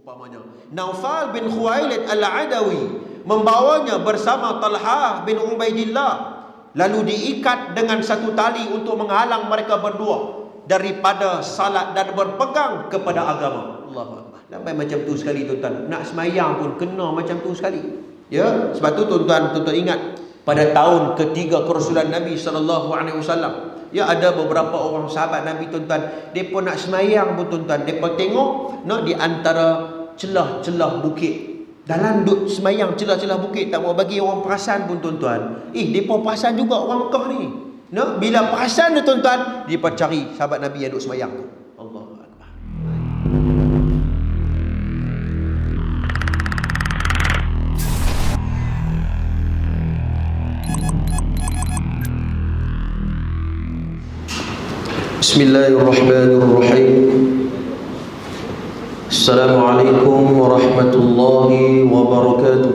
umpamanya. Naufal bin Khuwailid Al-Adawi membawanya bersama Talhah bin Ubaidillah, lalu diikat dengan satu tali untuk menghalang mereka berdua daripada salat dan berpegang kepada agama. Allahu Akbar. Sampai macam tu sekali tuan-tuan. Nak semayang pun kena macam tu sekali. Ya, sebab tu tuan-tuan ingat pada tahun ketiga kerasulan Nabi SAW, ya, ada beberapa orang sahabat Nabi tuan-tuan, depa nak semayang pun tuan-tuan, depa tengok nak di antara celah-celah bukit. Dalam duk semayang celah-celah bukit, tak mau bagi orang perasan pun tuan-tuan. Depa perasan juga orang Mekah ni. Nak bila perasan tu tuan-tuan, depa cari sahabat Nabi yang duk semayang tu. Allahu Akbar. Bismillahirrahmanirrahim. Assalamualaikum warahmatullahi wabarakatuh.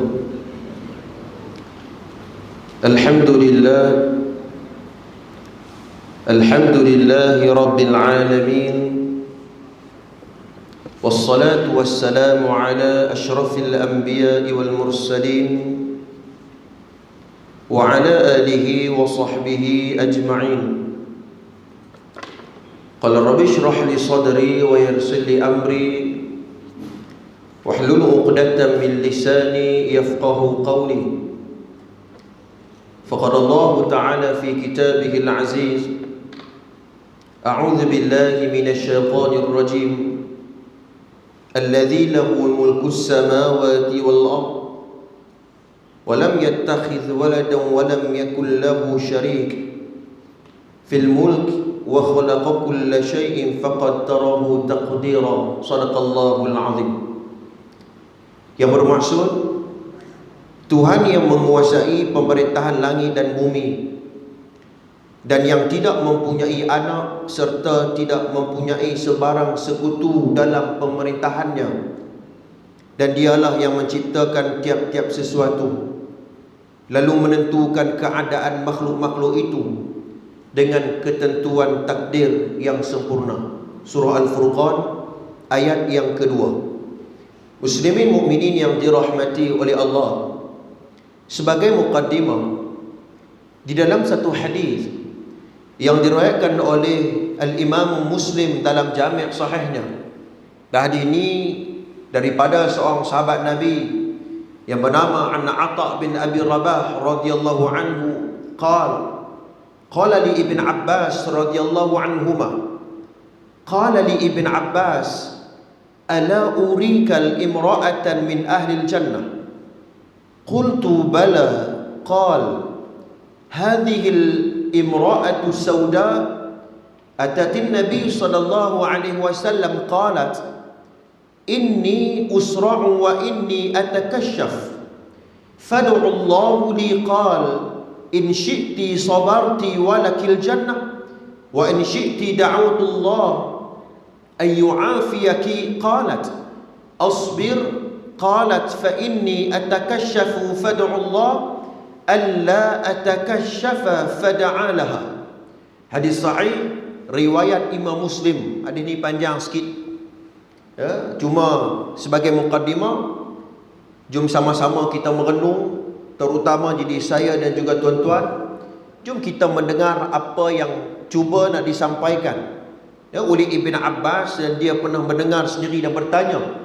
Alhamdulillahi rabbil alamin. Wassalatu wassalamu ala ashrafil anbiya'i wal mursalin wa ala alihi wa sahbihi ajma'in. Qala rabbi shrah li sadri wa yassir li amri wahlul 'uqdatam min lisani yafqahu qawli. Faqala Allah ta'ala fi kitabihi al-'aziz, a'udzu billahi minasy syaithanir rajim, alladzi lahu mulku as-samawati wal ardh wa lam yattakhidh waladan wa lam yakul lahu syarik fil mulk wa khalaqa kulla syai'in faqaddarahu taqdira. Shadaqallahul azim. Yang bermaksud Tuhan yang menguasai pemerintahan langit dan bumi, dan yang tidak mempunyai anak serta tidak mempunyai sebarang sekutu dalam pemerintahannya, dan dialah yang menciptakan tiap-tiap sesuatu lalu menentukan keadaan makhluk-makhluk itu dengan ketentuan takdir yang sempurna. Surah Al-Furqan ayat yang kedua. Muslimin mukminin yang dirahmati oleh Allah, sebagai muqaddimah, di dalam satu hadis yang diriwayatkan oleh Al-Imam Muslim dalam Jami' Sahihnya, hadis ini daripada seorang sahabat Nabi yang bernama Ata bin Abi Rabah radhiyallahu anhu, qala li Ibn Abbas radhiyallahu anhuma, qala li Ibn Abbas, ala urikal imra'atan min ahli al-jannah? Qultu bala. Qal hadhihi al-imra'atu sawda atat an-nabi sallallahu alaihi wasallam qalat inni usra'u wa inni atakashaf fad'u Allah li. Qal in syi'ti sabarti walakil jannah wa in syi'ti da'awtu Allah an yu'afiyaki. Qalat asbir. Qalat fa inni atakashafu fad'u Allah alla atakashafa fad'a laha. Hadis sahih riwayat Imam Muslim. Hadis ni panjang sikit, ya, cuma sebagai muqaddimah, jom sama-sama kita merenung, terutama jadi saya dan juga tuan-tuan, jom kita mendengar apa yang cuba nak disampaikan, ya, oleh Ibn Abbas, dan dia pernah mendengar sendiri dan bertanya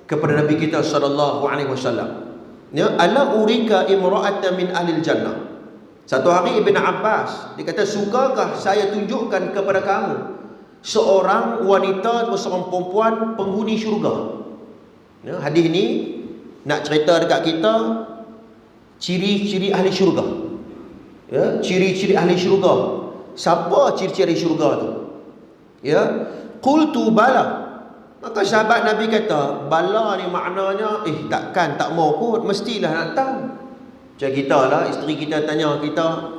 kepada Nabi kita sallallahu alaihi wasallam, ya, ala urika imra'atan min ahli jannah. Satu hari Ibn Abbas dia kata, sukakah saya tunjukkan kepada kamu seorang wanita atau seorang perempuan penghuni syurga? Ya, hadis ni nak cerita dekat kita ciri-ciri ahli syurga. Ya, ciri-ciri ahli syurga. Siapa ciri-ciri syurga tu? Ya, qultu bala. Maka sahabat Nabi kata, bala ni maknanya takkan tak mau kot, mestilah nak tahu. Macam kita lah, isteri kita tanya kita,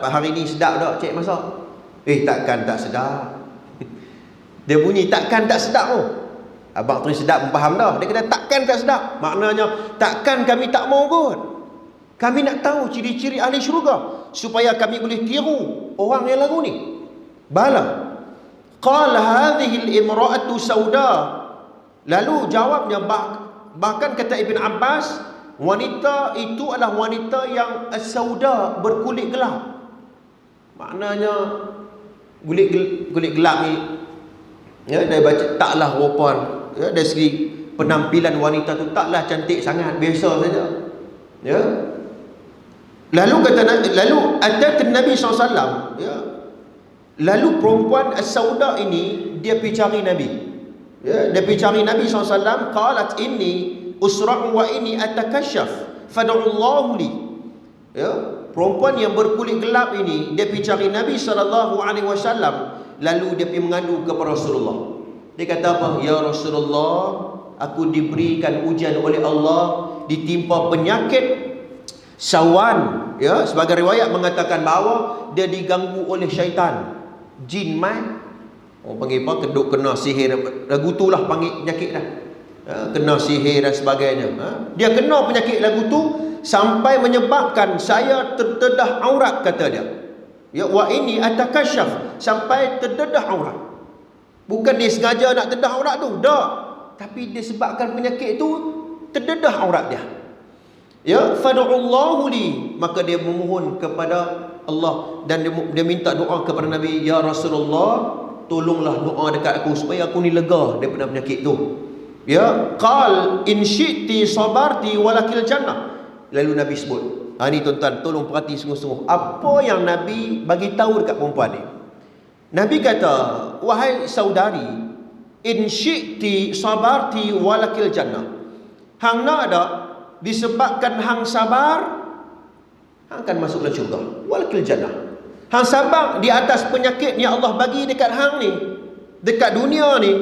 hari ni sedap tak cik masak? Takkan tak sedap. Dia bunyi takkan tak sedap tu. Abang tu sedap pun faham dah. Dia kata takkan tak sedap, maknanya takkan kami tak mau kot. Kami nak tahu ciri-ciri ahli syurga supaya kami boleh tiru orang yang lagu ni. Bala. Qala hadhihi al-imra'atu sauda Lalu jawabnya, bahkan kata Ibn Abbas, wanita itu adalah wanita yang as-sauda, berkulit gelap. Maknanya kulit gelap ni, ya, dia baca taklah rupan, ya, dari segi penampilan wanita tu taklah cantik sangat, biasa saja. Ya. Lalu atat Nabi SAW, ya. Lalu perempuan as-sauda ini dia pergi cari Nabi. Ya, dia pergi cari Nabi SAW. Qalat inni usra'u wa inni atakashaf fad'ullahu li. Ya, perempuan yang berkulit gelap ini dia pergi cari Nabi SAW. Lalu dia pergi mengadu kepada Rasulullah. Dia kata apa? Ya Rasulullah, aku diberikan ujian oleh Allah, ditimpa penyakit sawan. Ya, sebagai riwayat mengatakan bahawa dia diganggu oleh syaitan, jin mai. Orang panggil apa? Keduk kena sihir. Lagu tu lah panggil penyakit dah. Ya, kena sihir dan sebagainya. Dia kena penyakit lagu tu sampai menyebabkan saya terdedah aurat, kata dia. Ya, wa ini atakasyaf, sampai terdedah aurat. Bukan dia sengaja nak terdedah aurat tu, tak. Tapi disebabkan penyakit tu terdedah aurat dia. Ya, fad'ullahu li, maka dia memohon kepada Allah dan dia minta doa kepada Nabi, ya Rasulullah, tolonglah doa dekat aku supaya aku ni lega daripada penyakit tu. Ya, qal in syi'ti sabarti walakil jannah. Lalu Nabi sebut, ni tuan-tuan tolong perhati sungguh-sungguh apa yang Nabi bagi tahu dekat perempuan ni. Nabi kata, wahai saudari, in syi'ti sabarti walakil jannah. Hang nak ada disebabkan hang sabar, hang akan masuk dalam syurga. Walakil jannah. Hang sabar di atas penyakit yang Allah bagi dekat hang ni, dekat dunia ni,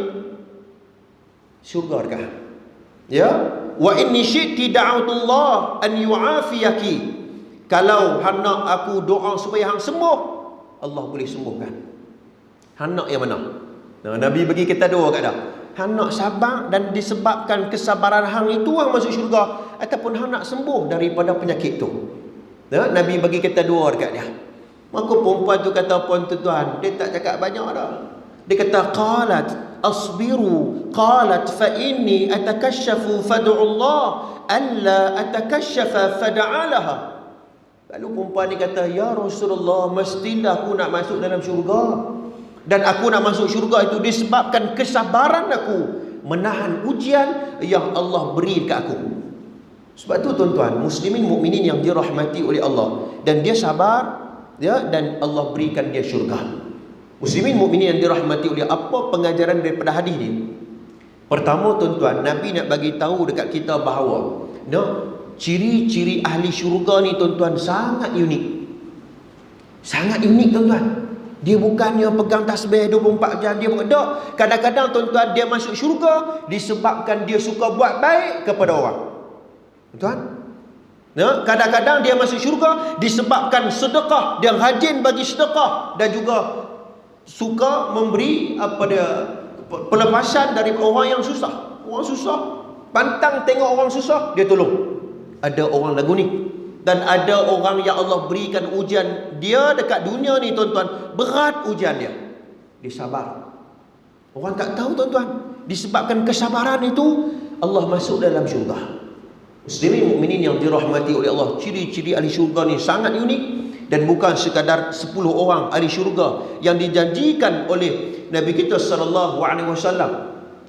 syurga dekat hang. Ya, wa inni syi'ti da'utullah an yu'afiyaki. Kalau hang nak aku doa supaya hang sembuh, Allah boleh sembuhkan. Hang nak yang mana? Nah, Nabi bagi kita dua kat dah. Hang nak sabar dan disebabkan kesabaran hang itu hang masuk syurga, ataupun hang nak sembuh daripada penyakit tu. Ya, Nabi bagi kita dua dekat dia. Maka perempuan tu kata, puan tuan, dia tak cakap banyak dah. Dia kata, qalat asbiru, qalat fa inni atakashafu fad'ullah alla atakashafa fad'alaha. Lalu perempuan ni kata, ya Rasulullah, mestilah aku nak masuk dalam syurga. Dan aku nak masuk syurga itu disebabkan kesabaran aku menahan ujian yang Allah beri dekat aku. Sebab tu tuan-tuan, muslimin mukminin yang dirahmati oleh Allah, dan dia sabar, ya, dan Allah berikan dia syurga. Muslimin mukminin yang dirahmati oleh apa pengajaran daripada hadis ni? Pertama tuan-tuan, Nabi nak bagi tahu dekat kita bahawa, ciri-ciri ahli syurga ni tuan-tuan sangat unik. Sangat unik tuan-tuan. Dia bukannya pegang tasbih 24 jam, dia bukan tak. Kadang-kadang tuan-tuan dia masuk syurga disebabkan dia suka buat baik kepada orang. Tuan, ya, kadang-kadang dia masuk syurga disebabkan sedekah, dia rajin bagi sedekah, dan juga suka memberi pelepasan dari orang yang susah. Orang susah, pantang tengok orang susah, dia tolong. Ada orang lagu ni. Dan ada orang yang Allah berikan ujian dia dekat dunia ni tuan-tuan, berat ujian dia, dia sabar. Orang tak tahu tuan-tuan, disebabkan kesabaran itu Allah masuk dalam syurga. Muslimin mukminin yang dirahmati oleh Allah, ciri-ciri ahli syurga ni sangat unik. Dan bukan sekadar 10 orang ahli syurga yang dijanjikan oleh Nabi kita SAW,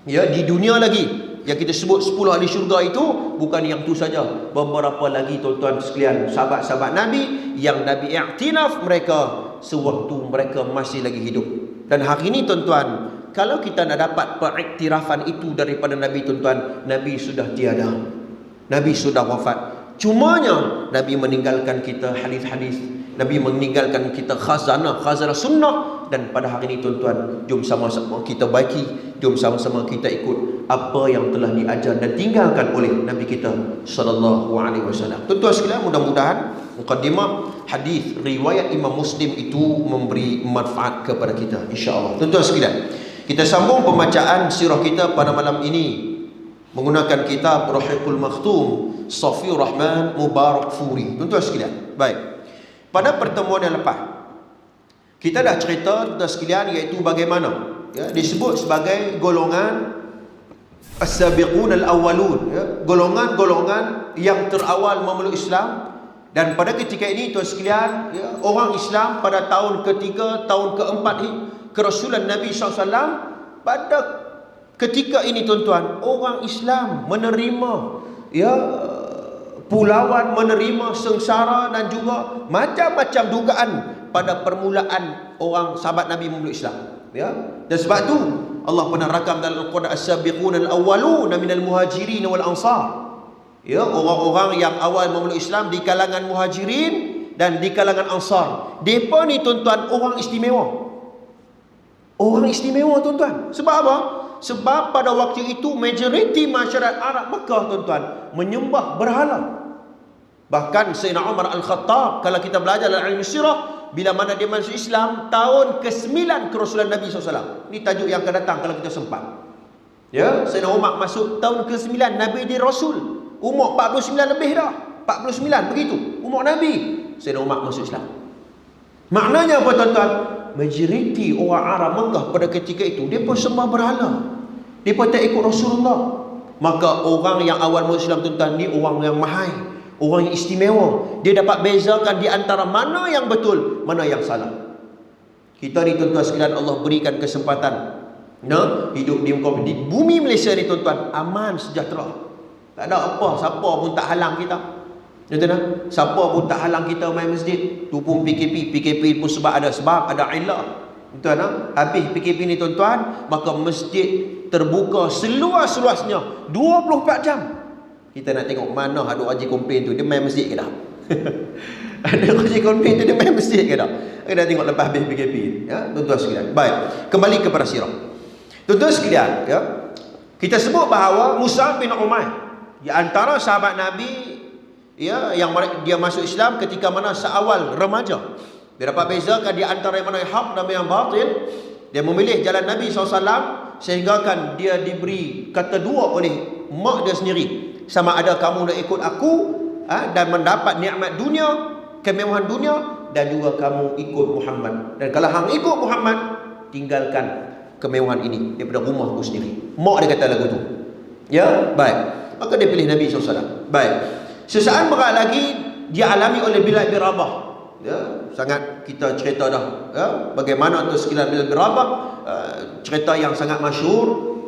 ya, di dunia lagi. Yang kita sebut 10 ahli syurga itu bukan yang tu saja. Beberapa lagi tuan-tuan sekalian, sahabat-sahabat Nabi yang Nabi i'tinaf mereka sewaktu mereka masih lagi hidup. Dan hari ini tuan-tuan, kalau kita nak dapat periktirafan itu daripada Nabi tuan-tuan, Nabi sudah tiada. Nabi sudah wafat. Cumanya Nabi meninggalkan kita hadis-hadis, Nabi meninggalkan kita khazanah sunnah. Dan pada hari ini tuan-tuan, jom sama-sama kita baiki, jom sama-sama kita ikut apa yang telah diajar dan tinggalkan oleh Nabi kita sallallahu alaihi wasallam. Tuan-tuan sekalian, mudah-mudahan mukadimah hadis riwayat Imam Muslim itu memberi manfaat kepada kita, insya-Allah. Tuan-tuan sekalian, kita sambung pembacaan sirah kita pada malam ini menggunakan kitab Rahiqul Makhtum Safiur Rahman Mubarak Furi. Tuan-tuan sekalian, baik. Pada pertemuan yang lepas kita dah cerita tuan-tuan sekalian, iaitu bagaimana, ya, disebut sebagai golongan as-sabiqun al-awwalun, ya, golongan-golongan yang terawal memeluk Islam. Dan pada ketika ini tuan sekalian, ya, orang Islam pada tahun ketiga, tahun keempat kerasulan Nabi SAW, pada ketika ini tuan-tuan, orang Islam menerima, ya, pulauan, menerima sengsara dan juga macam-macam dugaan pada permulaan orang sahabat Nabi memeluk Islam, ya. Dan sebab tu Allah pernah rakam dalam Al-Quran, as-sabiqun al-awwaluna minal muhajirin wal ansar, ya, orang-orang yang awal memeluk Islam di kalangan muhajirin dan di kalangan ansar. Depa ni tuan-tuan orang istimewa. Orang istimewa tuan-tuan. Sebab apa? Sebab pada waktu itu majoriti masyarakat Arab Mekah tuan-tuan menyembah berhala. Bahkan Sayyidina Umar Al-Khattab, kalau kita belajar dalam ilmu sirah, bila mana dia masuk Islam tahun ke-9 kerasulan Nabi SAW. Ini tajuk yang akan datang kalau kita sempat. Ya, Sayyidina Umar masuk tahun ke-9, Nabi dia Rasul. Umur 49 lebih dah. 49 begitu umur Nabi. Sayyidina Umar masuk Islam. Maknanya apa tuan-tuan? Majoriti orang Arab Mekah pada ketika itu depa sembah berhala. Depa tak ikut Rasulullah. Maka orang yang awal masuk Islam tuan-tuan ni orang yang mahal, orang yang istimewa. Dia dapat bezakan di antara mana yang betul, mana yang salah. Kita ni tuan-tuan sekalian, Allah berikan kesempatan, nah, hidup di bumi Malaysia ni tuan-tuan, aman, sejahtera. Tak ada apa, siapa pun tak halang kita. Tuan-tuan, siapa pun tak halang kita main masjid. Tu pun PKP pun sebab ada ilah. Tuan-tuan, habis PKP ni tuan-tuan, maka masjid terbuka seluas-luasnya 24 jam. Kita nak tengok mana ada haji komplain tu, dia main masjid ke dah? Ada haji komplain tu, dia main masjid ke dah? Kita nak tengok lepas habis PKP, ya, tuan-tuan sekalian. Baik, kembali kepada sirah. Tuan-tuan sekalian, ya, kita sebut bahawa Mus'ab bin Umair, di antara sahabat Nabi, ya, yang dia masuk Islam ketika mana seawal remaja. Dia dapat bezakan di antara yang mana yang hak dan yang batil. Dia memilih jalan Nabi SAW, sehingga kan dia diberi kata dua oleh mak dia sendiri, sama ada kamu nak ikut aku, dan mendapat nikmat dunia, kemewahan dunia, dan juga kamu ikut Muhammad. Dan kalau hang ikut Muhammad, tinggalkan kemewahan ini daripada rumahku sendiri. Mak dia kata lagu tu, ya, baik. Maka dia pilih Nabi SAW. Baik. Sesaat berat lagi dia alami oleh Bilal bin Rabah. Ya, sangat kita cerita dah, ya, bagaimana tu sekilas Bilal bin Rabah, cerita yang sangat masyhur.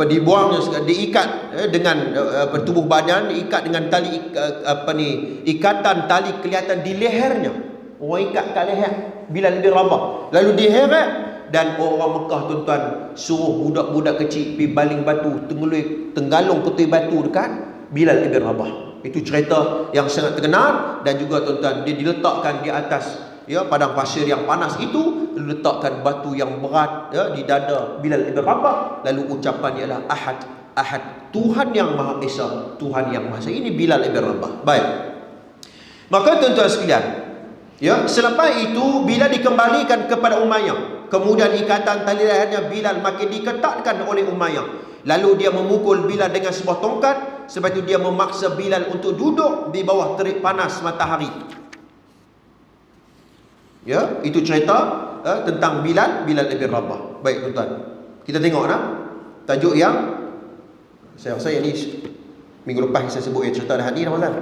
Dibuang, diikat, dengan tubuh badan, diikat dengan tali, ikatan tali kelihatan di lehernya. Orang ikat kat leher Bilal bin Rabah, lalu diheret. Dan orang Mekah tuan-tuan suruh budak-budak kecil pergi baling batu, tenggalung putih batu dekat Bilal bin Rabah. Itu cerita yang sangat terkenal. Dan juga tuan-tuan, dia diletakkan di atas, ya, padang pasir yang panas itu, letakkan batu yang berat, ya, di dada Bilal bin Rabah. Lalu ucapan ialah Ahad, Ahad, Tuhan yang Maha Esa, Tuhan yang Maha Esa. Ini Bilal bin Rabah. Baik. Maka tuan-tuan sekalian, ya, selepas itu Bilal dikembalikan kepada Umayyah. Kemudian ikatan tali lehernya Bilal makin diketatkan oleh Umayyah. Lalu dia memukul Bilal dengan sebuah tongkat. Sebab itu dia memaksa Bilal untuk duduk di bawah terik panas matahari. Ya, itu cerita tentang Bilal bin Rabah. Baik tuan-tuan, kita tengok nak tajuk yang saya rasa ini minggu lepas saya sebut, cerita dah hadir Ramadan.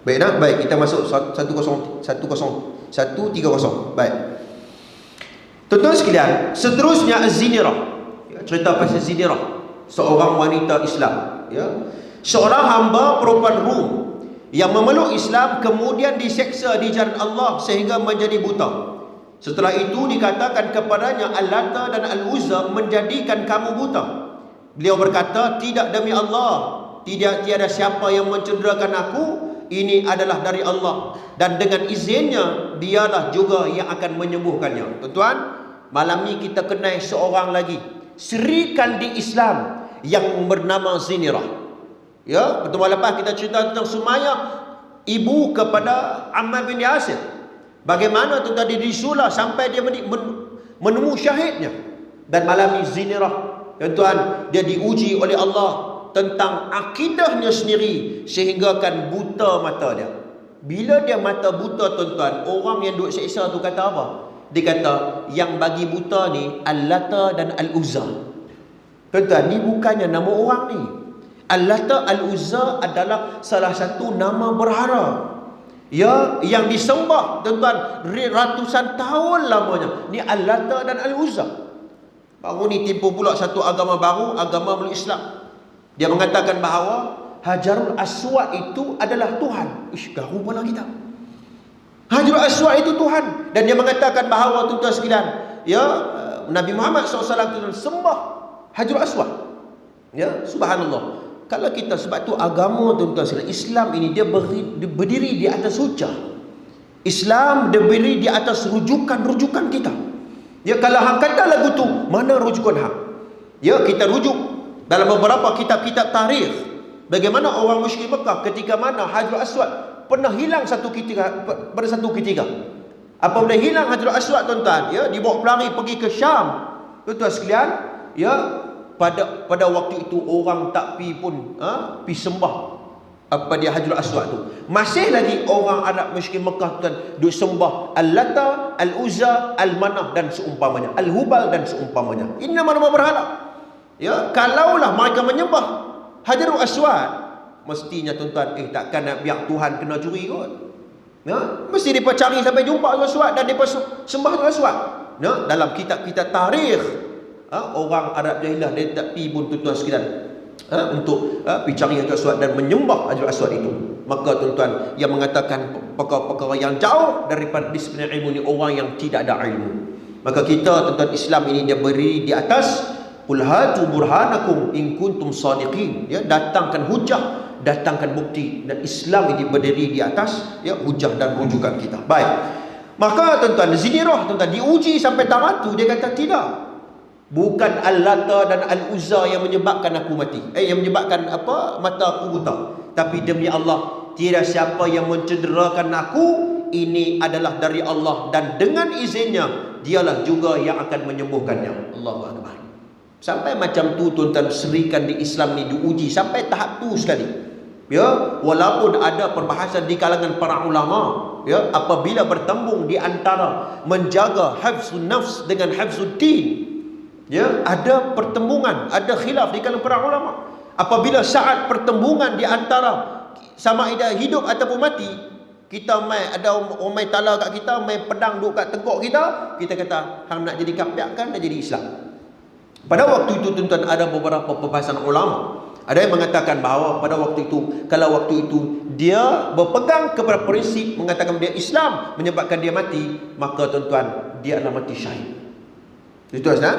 Baik nak? Baik, kita masuk 130. Baik. Tuan-tuan sekalian, seterusnya Az-Zinirah. Ya, cerita pasal Zinirah, seorang wanita Islam, ya. Seorang hamba perempuan Rum yang memeluk Islam kemudian diseksa di jalan Allah sehingga menjadi buta. Setelah itu dikatakan kepadanya, Al-Lata dan Al-Uzza menjadikan kamu buta. Beliau berkata, tidak, demi Allah, tiada siapa yang mencederakan aku. Ini adalah dari Allah, dan dengan izinnya dialah juga yang akan menyembuhkannya. Tuan-tuan, malam ni kita kenal seorang lagi serikan di Islam yang bernama Zinirah. Ya, pertemuan lepas kita cerita tentang Sumayyah, ibu kepada Ammar bin Yasir. Bagaimana tuan-tuan dia disulah sampai dia menemu syahidnya. Dan malam ni Zinirah, tuan-tuan, dia diuji oleh Allah tentang akidahnya sendiri sehingga kan buta mata dia. Bila dia mata buta tuan-tuan, orang yang duk seksa tu kata apa? Dia kata yang bagi buta ni Al-Lata dan Al-Uzza. Tuan-tuan, ni bukannya nama orang ni. Al-Lata Al-Uzza adalah salah satu nama berhala, ya, yang disembah tuan-tuan ratusan tahun lamanya. Ni Al-Lata dan Al-Uzza. Baru ni timbul pula satu agama baru, agama Islam. Dia mengatakan bahawa Hajarul Aswad itu adalah Tuhan. Garu pula kita. Hajarul Aswad itu Tuhan. Dan dia mengatakan bahawa tuan-tuan sekalian, ya, Nabi Muhammad SAW sembah Hajarul Aswad. Ya, subhanallah. Kalau kita, sebab tu agama tuan-tuan sekalian, Islam ini dia berdiri di atas hujah. Islam dia berdiri di atas rujukan-rujukan kita. Ya, kalau hang kata lagu tu, mana rujukan hang? Ya, kita rujuk dalam beberapa kitab-kitab tarikh bagaimana orang musyrik Mekah ketika mana Hajarul Aswad pernah hilang pada satu ketika. Apabila hilang Hajarul Aswad tuan-tuan, ya, dibawa pelari pergi ke Syam. Tuan-tuan sekalian, ya, pada waktu itu orang tak pi pun pi sembah apa dia Hajarul Aswad tu. Masih lagi orang Arab musyrik Mekah tuan duk sembah Al-Lata, Al-Uzza, Al-Manah dan seumpamanya, Al-Hubal dan seumpamanya. Ini nama-nama berhala. Ya, kalaulah mereka menyembah Hajarul Aswad, mestinya tuan-tuan, takkan nak biar Tuhan kena curi kot. Ya, mesti mereka cari sampai jumpa Hajarul Aswad dan mereka sembah Hajarul Aswad. Ya, dalam kitab-kitab tarikh, orang Arab Jahilah dia tak pi pun tuan-tuan sekalian untuk pergi cari Hajarul Aswad dan menyembah Hajarul Aswad itu. Maka tuan-tuan, yang mengatakan perkara-perkara yang jauh daripada disiplin ilmu ni orang yang tidak ada ilmu. Maka kita tuan-tuan, Islam ini dia berdiri di atas qul hatu burhanakum in kuntum sadiqin, ya, datangkan hujah, datangkan bukti. Dan Islam ini berdiri di atas, ya, hujah dan rujukan kita. Baik. Maka tuan-tuan, Zinirah tuan-tuan diuji sampai tamat tu, dia kata tidak. Bukan Al-Lata dan Al-Uzza yang menyebabkan aku mati, yang menyebabkan mata aku buta. Tapi demi Allah, tiada siapa yang mencederakan aku. Ini adalah dari Allah, dan dengan izinnya dialah juga yang akan menyembuhkannya. Allahu Akbar. Sampai macam tu tuan-tuan, serikan di Islam ni diuji sampai tahap tu sekali. Ya, walaupun ada perbahasan di kalangan para ulama, ya, apabila bertembung di antara menjaga hafzun nafs dengan hafzud din, ya, ada pertembungan, ada khilaf di kalangan para ulama. Apabila saat pertembungan di antara sama ada hidup ataupun mati, kita mai ada orang mai tala kat kita, mai pedang duk kat tengkok kita, kita kata hang nak jadi kafir kan, nak jadi Islam. Pada waktu itu tuan-tuan, ada beberapa perbahasan ulama. Ada yang mengatakan bahawa pada waktu itu, kalau waktu itu dia berpegang kepada prinsip mengatakan dia Islam menyebabkan dia mati, maka tuan-tuan, dia adalah mati syahid. Tuan-tuan,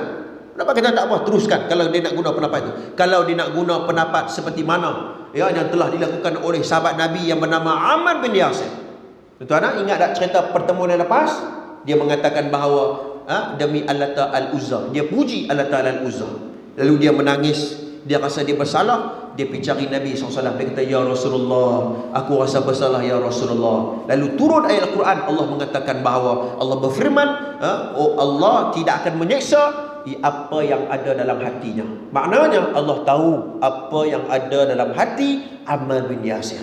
kenapa kita tak apa teruskan kalau dia nak guna pendapat itu? Kalau dia nak guna pendapat seperti mana, ya, yang telah dilakukan oleh sahabat Nabi yang bernama Ammar bin Yasir. Tuan-tuan, ingat tak cerita pertemuan yang lepas? Dia mengatakan bahawa demi Al-Lata Al-Uzza, dia puji Al-Lata Al-Uzza. Lalu dia menangis, dia rasa dia bersalah, dia pergi cari Nabi SAW. Dia kata, ya Rasulullah, aku rasa bersalah ya Rasulullah. Lalu turun ayat Al-Quran. Allah mengatakan bahawa Allah berfirman, oh, Allah tidak akan menyeksa apa yang ada dalam hatinya. Maknanya Allah tahu apa yang ada dalam hati Ammar bin Yasir,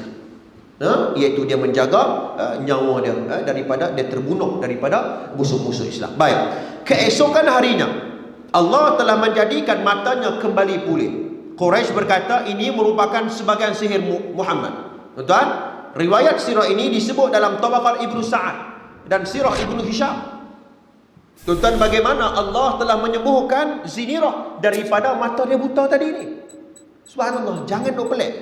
iaitu dia menjaga nyawa dia daripada dia terbunuh daripada musuh-musuh Islam. Baik, keesokan harinya Allah telah menjadikan matanya kembali pulih. Quraisy berkata ini merupakan sebagian sihir Muhammad. Tuan-tuan, riwayat sirah ini disebut dalam Tabaqat Ibnu Sa'ad dan sirah Ibnu Hisham. Tuan-tuan, bagaimana Allah telah menyembuhkan Zinirah daripada mata dia buta tadi ini. Subhanallah, jangan duk pelik.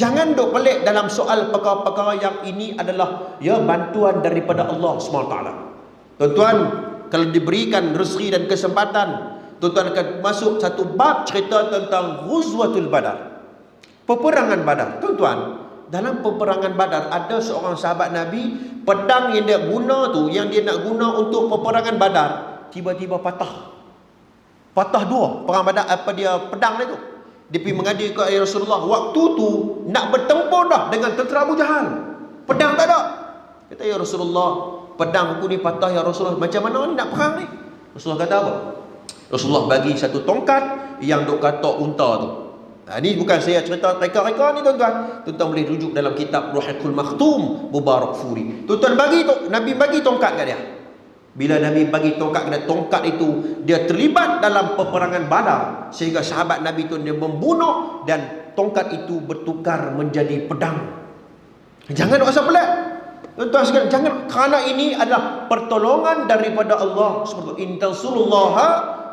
Jangan duk pelik dalam soal perkara-perkara yang ini adalah, ya, bantuan daripada Allah SWT. Tuan-tuan, kalau diberikan rezeki dan kesempatan, tuan-tuan akan masuk satu bab cerita tentang Ghuzwatul Badar, peperangan Badar. Tuan-tuan, dalam peperangan Badar ada seorang sahabat Nabi, pedang yang dia guna tu, yang dia nak guna untuk peperangan Badar, tiba-tiba patah dua. Perang Badar, pedang dia tu, dia pergi mengadu ke Rasulullah. Waktu tu nak bertempur dah dengan tentera Abu Jahal, pedang tak ada. Kata, ya Rasulullah, pedang aku ni patah ya Rasulullah, macam mana ni nak perang ni? Rasulullah kata apa? Rasulullah bagi satu tongkat yang duk katok unta tu. Ini bukan saya cerita reka-reka ni tuan-tuan. Tuan-tuan boleh rujuk dalam kitab Ruhul Maktum Mubarak Furi. Tuan-tuan, Nabi bagi tongkat kat dia. Bila Nabi bagi tongkat, kena tongkat itu dia terlibat dalam peperangan Badar, sehingga sahabat Nabi itu dia membunuh dan tongkat itu bertukar menjadi pedang. Jangan rasa pelik. Tuan-tuan sekalian, jangan, kerana ini adalah pertolongan daripada Allah. Seperti in tansurullaha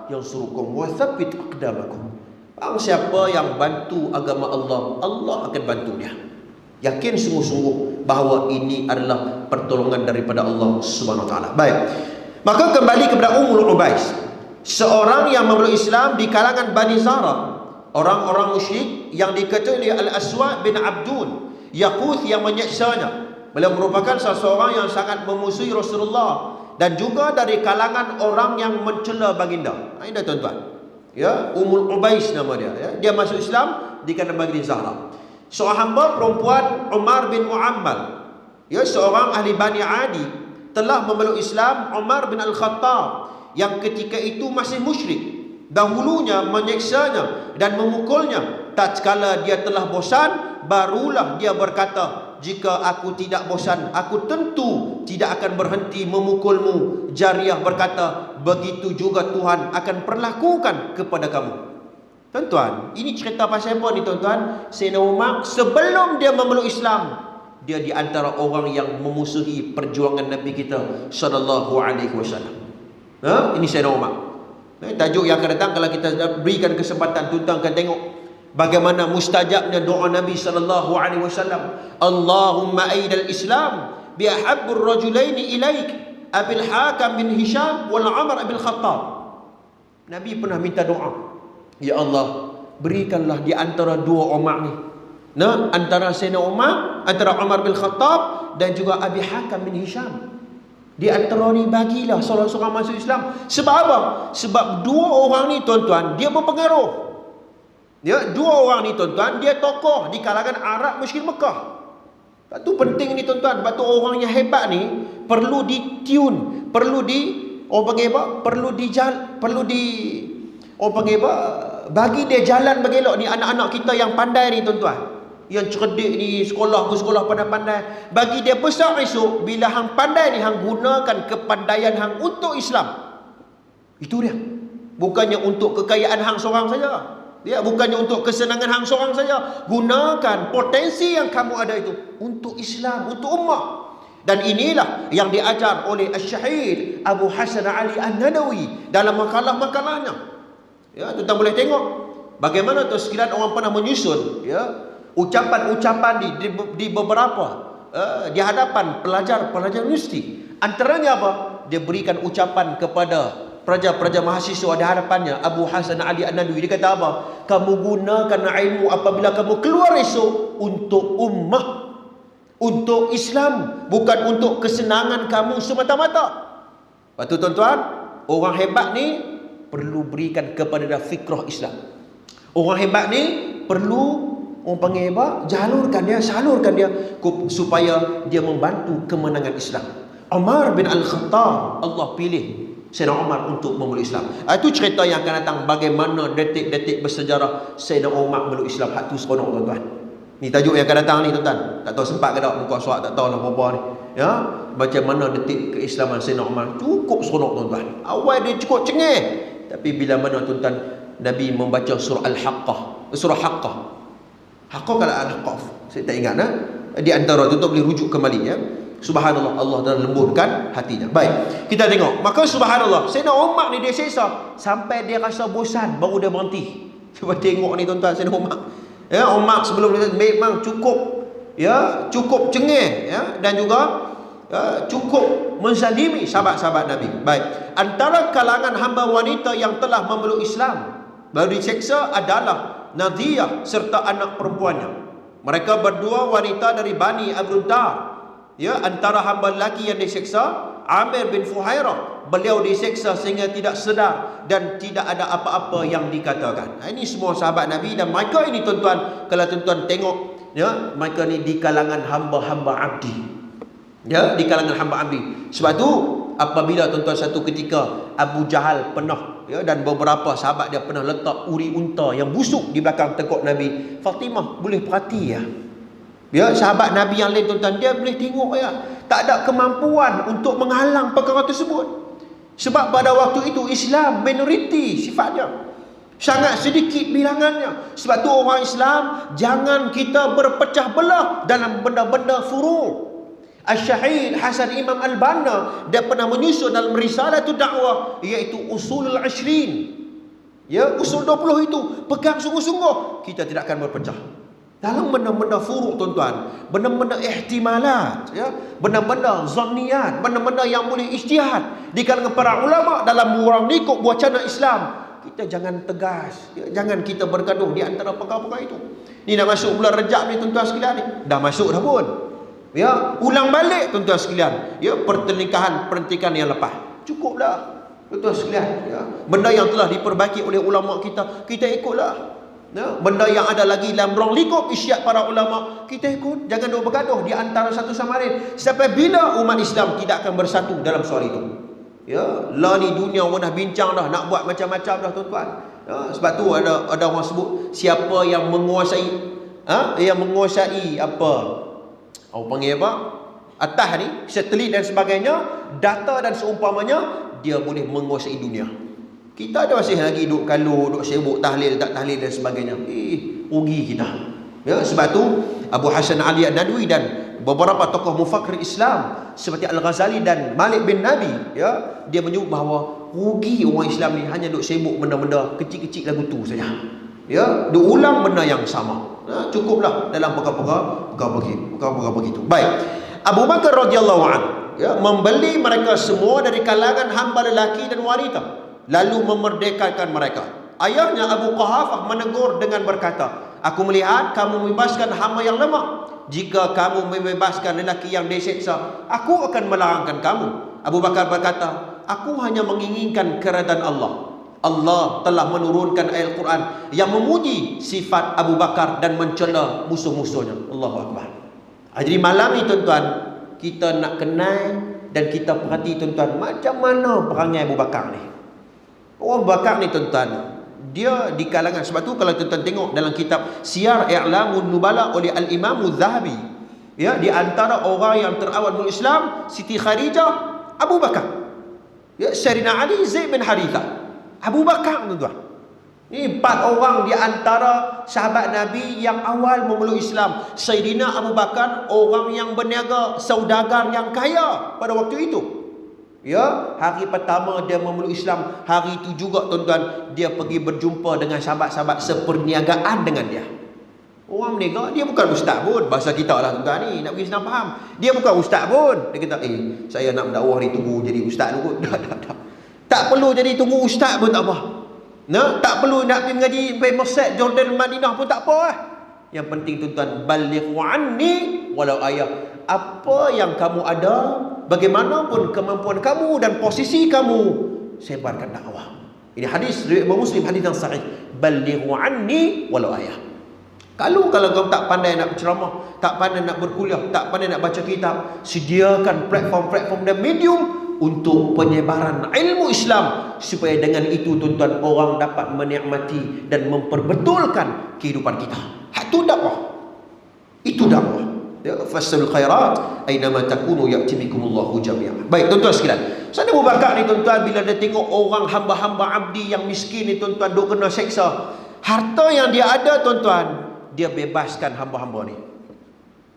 yansurukum wa tsabbit aqdamakum. Barang siapa yang bantu agama Allah, Allah akan bantu dia. Yakin sungguh-sungguh bahawa ini adalah pertolongan daripada Allah Subhanahu Wa Taala. Baik. Maka kembali kepada Ummul Ubais, seorang yang memeluk Islam di kalangan Bani Zara, orang-orang musyrik yang diketuai oleh Al-Aswad bin Abdun, Yaquth yang menyeksanya. Beliau merupakan seseorang yang sangat memusuhi Rasulullah dan juga dari kalangan orang yang mencela baginda. Ini dah tuan-tuan. Ya, Ummul Ubais nama dia, ya. Dia masuk Islam di kalangan Bani Zahra. Seorang hamba perempuan Umar bin Muammal, ya, seorang ahli Bani Adi, telah memeluk Islam Umar bin Al-Khattab yang ketika itu masih musyrik. Dahulunya menyeksanya dan memukulnya. Tatkala dia telah bosan, barulah dia berkata, jika aku tidak bosan, aku tentu tidak akan berhenti memukulmu. Jariyah berkata, begitu juga Tuhan akan perlakukan kepada kamu. Tuan-tuan, ini cerita pasal apa ni tuan-tuan? Sayyidina Umar sebelum dia memeluk Islam, dia di antara orang yang memusuhi perjuangan Nabi kita sallallahu alaihi wasallam. Ini Sayyidina Umar. Tajuk yang akan datang, kalau kita berikan kesempatan, tuan-tuan akan tengok bagaimana mustajabnya doa Nabi sallallahu alaihi wasallam. Allahumma aidal Islam bi ahabbur rajulaini ilaik Abil Hakam bin Hisham wal Umar bin Khattab. Nabi pernah minta doa, ya Allah, berikanlah di antara dua Umar ni, antara Sayyidina Umar, antara Umar bin Khattab dan juga Abi Hakam bin Hisham. Di antara ni bagilah seorang-seorang masuk Islam. Sebab apa? Sebab dua orang ni tuan-tuan, dia berpengaruh. Ya, dua orang ni tuan-tuan, dia tokoh di kalangan Arab musyrik Mekah. Sebab tu penting ni tuan-tuan. Sebab tu orang yang hebat ni perlu di-tune, perlu di orang panggil apa? Orang panggil apa? Bagi dia jalan bagi elok ni anak-anak kita yang pandai ni tuan-tuan. Yang cerdik ni, sekolah pandai-pandai. Bagi dia besar esok, bila hang pandai ni, hang gunakan kepandaian hang untuk Islam. Itu dia. Bukannya untuk kekayaan hang seorang saja. Ya, bukannya untuk kesenangan hang seorang saja. Gunakan potensi yang kamu ada itu untuk Islam, untuk ummah. Dan inilah yang diajar oleh Asy-Syahid Abu Hasan Ali An-Nadawi dalam makalah-makalahnya. Ya, tuan-tuan boleh tengok bagaimana tu sekalian orang pernah menyusun, ya, ucapan-ucapan di beberapa di hadapan pelajar-pelajar universiti. Antaranya apa? Dia berikan ucapan kepada pelajar-pelajar mahasiswa di hadapannya. Abu Hasan Ali An-Nadawi, dia kata apa? Kamu gunakan ilmu apabila kamu keluar esok untuk ummah, untuk Islam, bukan untuk kesenangan kamu semata-mata. Lepas tu tuan-tuan, orang hebat ni perlu berikan kepada dia fikrah Islam. Orang hebat ni perlu orang panggil apa? Salurkan dia supaya dia membantu kemenangan Islam. Umar bin Al-Khattab, Allah pilih Sayyidina Umar untuk memeluk Islam. Itu cerita yang akan datang, bagaimana detik-detik bersejarah Sayyidina Umar memeluk Islam. Hak tu seronok tuan-tuan. Ni tajuk yang akan datang ni tuan-tuan. Tak tahu sempat ke tak muka surat, tak tahu lah apa ni. Ya, macam mana detik keislaman Sayyidina Umar. Cukup seronok tuan-tuan. Awal dia cukup cengih, tapi bila mana tuan-tuan Nabi membaca surah Al-Haqqah, surah Haqqah. Haqqah kalau Al-Haqqaf, saya tak ingat di antara tu boleh rujuk kembali, ya. Subhanallah, Allah dah lembutkan hatinya. Baik, kita tengok. Maka subhanallah, Sayyidina Umar ni dia seksa sampai dia rasa bosan, baru dia berhenti. Cuba tengok ni tuan-tuan, Sayyidina Umar. Ya, Umar sebelum dia memang cukup, ya, cukup cengih, ya, dan juga cukup menzalimi sahabat-sahabat Nabi. Baik, antara kalangan hamba wanita yang telah memeluk Islam baru diseksa adalah Nadiyah serta anak perempuannya. Mereka berdua wanita dari Bani Abdul Dar. Ya, antara hamba lelaki yang diseksa Amir bin Fuhairah. Beliau diseksa sehingga tidak sedar dan tidak ada apa-apa yang dikatakan. Ini semua sahabat Nabi, dan mereka ini tuan-tuan, kalau tuan-tuan tengok, ya, mereka ni di kalangan hamba-hamba abdi. Ya, di kalangan hamba abdi. Sebab tu apabila tuan-tuan satu ketika Abu Jahal pernah, ya, dan beberapa sahabat dia pernah letak uri unta yang busuk di belakang tengkok Nabi, Fatimah boleh perhati, ya. Ya, sahabat Nabi yang lain tuan-tuan, dia boleh tengok, ya, tak ada kemampuan untuk menghalang perkara tersebut. Sebab pada waktu itu Islam minoriti sifatnya, sangat sedikit bilangannya. Sebab tu orang Islam, jangan kita berpecah belah dalam benda-benda furu'. Al-Syahid Hasan Imam Al-Banna, dia pernah menyusun dalam risalah tu dakwah, iaitu Usulul Ashrin. Ya, usul 20 itu pegang sungguh-sungguh, kita tidak akan berpecah dalam benda-benda furu', tuan-tuan, benda-benda ihtimalat, ya, benda-benda zanniyat, benda-benda yang boleh ijtihad di kalangan para ulama dalam merangkuk wacana Islam. Kita jangan tegas, ya, jangan kita bergaduh di antara perkara-perkara itu. Ni dah masuk bulan Rejab ni, tuan-tuan sekalian ni. Dah masuk dah pun. Ya, ulang balik tuan-tuan sekalian. Ya, pertentikan yang lepas. Cukuplah tuan-tuan sekalian, ya. Benda yang telah diperbaiki oleh ulama kita ikutlah. Ya, benda yang ada lagi dalam rong lingkup isyiat para ulama, kita ikut. Jangan duk bergaduh di antara satu sama lain. Sampai bila umat Islam tidak akan bersatu dalam soal itu? Ya, lah ni dunia orang dah bincang dah, nak buat macam-macam dah, tuan-tuan. Ya, sebab tu ada orang sebut siapa yang menguasai orang panggil apa? Atas ni, satelit dan sebagainya, data dan seumpamanya, dia boleh menguasai dunia. Kita ada masih lagi duk kalau, duk sibuk tahlil, tak tahlil dan sebagainya. Rugi kita. Ya, sebab tu Abu Hasan Ali An-Nadwi dan beberapa tokoh mufakkir Islam seperti Al-Ghazali dan Malik bin Nabi, ya, dia menyebut bahawa rugi orang Islam ni hanya duk sibuk benda-benda kecil-kecil lagu tu saja. Ya, duk ulang benda yang sama. Ya, cukuplah dalam perkara-perkara begitu. Baik. Abu Bakar radhiyallahu anhu, ya, membeli mereka semua dari kalangan hamba lelaki dan wanita, lalu memerdekakan mereka. Ayahnya Abu Quhafah menegur dengan berkata, aku melihat kamu membebaskan hamba yang lemah. Jika kamu membebaskan lelaki yang diseksa, aku akan melarangkan kamu. Abu Bakar berkata, aku hanya menginginkan keredaan Allah. Allah telah menurunkan ayat Al-Quran yang memuji sifat Abu Bakar dan mencela musuh-musuhnya. Allahu Akbar. Jadi malam ni, tuan-tuan, kita nak kenal dan kita perhati, tuan-tuan, macam mana perangai Abu Bakar ni. Orang Abu Bakar ni, tuan-tuan, dia di kalangan, sebab tu kalau tuan-tuan tengok dalam kitab Siyar I'lamun Nubala oleh Al-Imam Az-Zahabi, ya, di antara orang yang terawal Islam, Siti Khadijah, Abu Bakar, ya, Sayyidina Ali, Zaid bin Harithah, Abu Bakar, tuan-tuan. Ini 4 orang di antara sahabat Nabi yang awal memeluk Islam. Sayyidina Abu Bakar orang yang berniaga, saudagar yang kaya pada waktu itu. Ya, hari pertama dia memeluk Islam, hari itu juga, tuan-tuan, dia pergi berjumpa dengan sahabat-sahabat seperniagaan dengan dia. Orang berniaga, dia bukan ustaz pun. Bahasa kita lah, tuan-tuan, ni nak bagi senang faham. Dia bukan ustaz pun. Dia kata, saya nak berdakwah ni, tunggu jadi ustaz dulu. Tak perlu jadi tunggu ustaz pun tak apa. Nah, tak perlu nak pergi mengaji sampai Mesir, Jordan, Madinah pun tak apa lah. Yang penting, tuan-tuan, balighu anni walau ayah. Apa yang kamu ada, bagaimanapun kemampuan kamu dan posisi kamu, sebarkan dakwah. Ini hadis riwayat Muslim, hadis yang sahih. Balighu anni walau ayah. Kalau kamu tak pandai nak berceramah, tak pandai nak berkuliah, tak pandai nak baca kitab, sediakan platform-platform dan medium untuk penyebaran ilmu Islam, supaya dengan itu, tuan-tuan, orang dapat menikmati dan memperbetulkan kehidupan kita. Itu dakwah. Itu dakwah. Ya, fasalul khairat aynama takunu ya'ti bikumullahu jami'an. Baik, tuan-tuan sekalian. Sana Abu Bakar ni, tuan-tuan, bila dia tengok orang hamba-hamba abdi yang miskin ni, tuan-tuan, duk kena seksa, harta yang dia ada, tuan-tuan, dia bebaskan hamba-hamba ni.